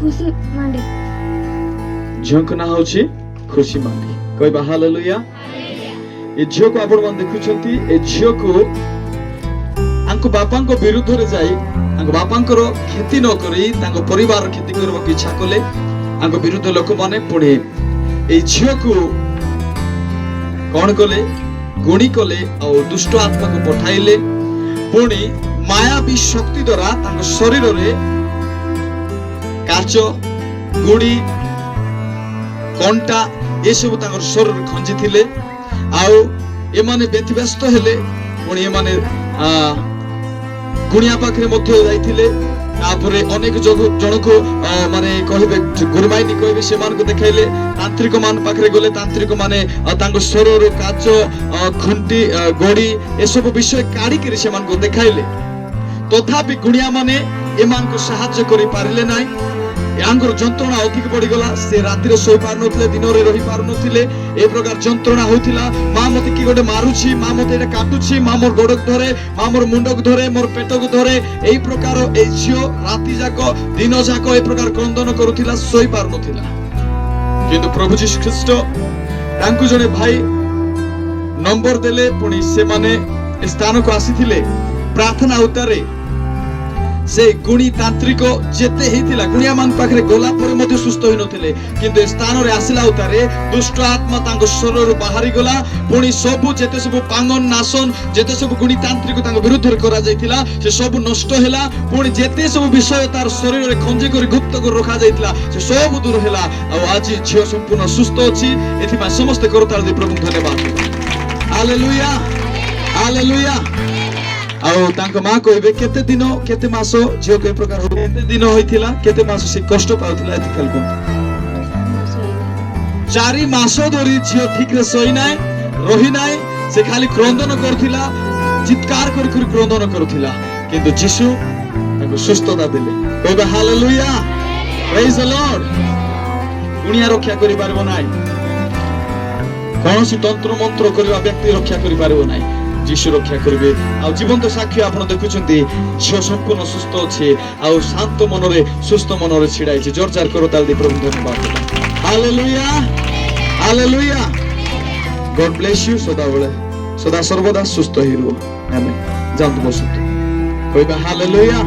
ଖୁସି ମାଣ୍ଡି। ଝିଅଙ୍କ ନାଁ ହଉଛି ଖୁସି ମାଣ୍ଡି। କହିବା ହାଲେଲୁୟା। ଏ ଝିଅକୁ ଆପଣ ମାନେ ଦେଖୁଛନ୍ତି, ଏ ଝିଅକୁ ତାଙ୍କ ବାପାଙ୍କ ବିରୁଦ୍ଧରେ ଯାଇ ତାଙ୍କ ବାପାଙ୍କର କ୍ଷତି ନ କରି ତାଙ୍କ ପରିବାର କ୍ଷତି କରିବାକୁ ଇଚ୍ଛା କଲେ ତାଙ୍କ ବିରୁଦ୍ଧ ଲୋକମାନେ। ପୁଣି এই ଝିଅକୁ କଣ କଲେ? ଗୁଣି କଲେ ଆଉ ଦୁଷ୍ଟ ଆତ୍ମାକୁ ପଠାଇଲେ। ପୁଣି ମାୟାବୀ ଶକ୍ତି ଦ୍ୱାରା ତାଙ୍କ ଶରୀରରେ କାଚ, ଗୁଡ଼ି, କଣ୍ଟା ଏସବୁ ତାଙ୍କର ଶରୀରରେ ଖଞ୍ଜିଥିଲେ। ଆଉ ଏମାନେ ବ୍ୟତିବ୍ୟସ୍ତ ହେଲେ। ପୁଣି ଏମାନେ ଗୁଣିଆ ପାଖରେ ମଧ୍ୟ ଯାଇଥିଲେ। ତାପରେ ଅନେକ ଜଣକୁ ମାନେ କହିବେ ଗୁରୁମାଇନି କହିବେ, ସେମାନଙ୍କୁ ଦେଖାଇଲେ। ତାନ୍ତ୍ରିକ ମାନ ପାଖରେ ଗଲେ, ତାନ୍ତ୍ରିକ ମାନେ ତାଙ୍କ ଶରୀରରୁ କାଚ, ଖୁଣ୍ଟି, ଗଡ଼ି ଏସବୁ ବିଷୟ କାଢିକିରି ସେମାନଙ୍କୁ ଦେଖାଇଲେ। ତଥାପି ଗୁଣିଆ ମାନେ ଏମାନଙ୍କୁ ସାହାଯ୍ୟ କରି ପାରିଲେ ନାହିଁ। ୟାଙ୍କର ଯନ୍ତ୍ରଣା ଅଧିକ ବଢିଗଲା। ସେ ରାତିରେ ଶୋଇ ପାରୁନଥିଲେ, ଦିନରେ ରହି ପାରୁନଥିଲେ। ଏ ପ୍ରକାର ଯନ୍ତ୍ରଣା ହଉଥିଲା। ମା ମତେ କି ଗୋଟେ ମାରୁଛି, ମା ମତେ ଏଟା କାଟୁଛି, ମା ମୋର ଗୋଡକୁ ଧରେ, ମା ମୋର ମୁଣ୍ଡକୁ ଧରେ, ମୋର ପେଟକୁ ଧରେ। এই ପ୍ରକାର এই ଝିଅ ରାତି ଯାକ ଦିନ ଯାକ এই ପ୍ରକାର କ୍ରନ୍ଦନ କରୁଥିଲା, ଶୋଇ ପାରୁନଥିଲା। କିନ୍ତୁ ପ୍ରଭୁ ଯୀଶୁ ଖ୍ରୀଷ୍ଟ ତାଙ୍କୁ ଜଣେ ଭାଇ ନମ୍ବର ଦେଲେ। ପୁଣି ସେମାନେ ସ୍ଥାନକୁ ଆସିଥିଲେ। ପ୍ରାର୍ଥନା ଉତ୍ତାରେ ସେ ଗୁଣି ତାନ୍ତ୍ରିକ ଯେତେ ହେଇଥିଲା, ଗୁଣିଆ ମାନ ପାଖରେ ଗଲା ପରେ ମଧ୍ୟ ସୁସ୍ଥ ହୋଇନଥିଲେ। କିନ୍ତୁ ଏ ସ୍ଥାନରେ ଆସିଲା ଉତ୍ତାରେ ଦୁଷ୍ଟ ଆତ୍ମା ତାଙ୍କ ଶରୀରରୁ ବାହାରି ଗଲା। ପୁଣି ସବୁ ଯେତେ ସବୁ ପାଙ୍ଗନ ନାଶନ, ଯେତେ ସବୁ ଗୁଣି ତାନ୍ତ୍ରିକ ତାଙ୍କ ବିରୁଦ୍ଧରେ କରାଯାଇଥିଲା, ସେ ସବୁ ନଷ୍ଟ ହେଲା। ପୁଣି ଯେତେ ସବୁ ବିଷୟ ତାର ଶରୀରରେ ଖଞ୍ଜି କରି ଗୁପ୍ତ କରି ରଖାଯାଇଥିଲା, ସେ ସବୁ ଦୂର ହେଲା। ଆଉ ଆଜି ଝିଅ ସମ୍ପୂର୍ଣ୍ଣ ସୁସ୍ଥ ଅଛି। ଏଥିପାଇଁ ସମସ୍ତେ କରତାଳି ଦେଇ ପ୍ରଭୁଙ୍କୁ ଧନ୍ୟବାଦ। Hallelujah, hallelujah. ଆଉ ତାଙ୍କ ମା କହିବେ କେତେ ଦିନ କେତେ ମାସ ଝିଅକୁ ଏ ପ୍ରକାର କେତେ ଦିନ ହୋଇଥିଲା, କେତେ ମାସ ସେ କଷ୍ଟ ପାଉଥିଲା, ଏତିକି ଖାଲି କୁହନ୍ତୁ। 4 ମାସ ଧରି ଝିଅ ଠିକରେ ଶୋଇ ନାହିଁ, ରହି ନାହିଁ। ସେ ଖାଲି କ୍ରନ୍ଦନ କରୁଥିଲା, ଚିତ୍କାର କରି କରି କ୍ରନ୍ଦନ କରୁଥିଲା। କିନ୍ତୁ ଯୀଶୁ ତାଙ୍କୁ ସୁସ୍ଥତା ଦେଲେ। କହିବା ହାଲେଲୁୟା, ପ୍ରେଜ୍ ଦ ଲର୍ଡ। ଗୁଣିଆ ରକ୍ଷା କରିପାରିବ ନାହିଁ, କୌଣସି ତନ୍ତ୍ର ମନ୍ତ୍ର କରିବା ବ୍ୟକ୍ତି ରକ୍ଷା କରିପାରିବ ନାହିଁ, ଯୀଶୁ ରକ୍ଷା କରିବେ। ଆଉ ଜୀବନ୍ତ ସାକ୍ଷୀ ଆପଣ ଦେଖୁଛନ୍ତି, ଝିଅ ସମ୍ପୂର୍ଣ୍ଣ ସୁସ୍ଥ ଅଛି। ଆଉ ଶାନ୍ତ ମନରେ, ସୁସ୍ଥ ମନରେ ଛିଡା ହେଇଛି। ଜୋରଜାର କରତାଳି ଦେଇ ପ୍ରଭୁ ଧନ୍ୟବାଦ। Hallelujah, hallelujah. God bless you. ସଦାବେଳେ ସଦା ସର୍ବଦା ସୁସ୍ଥ ହେଇ ରୁହ। ଆମେନ୍। ଯାଆନ୍ତୁ ବସନ୍ତୁ। କହିବା ହାଲେଲୁୟା।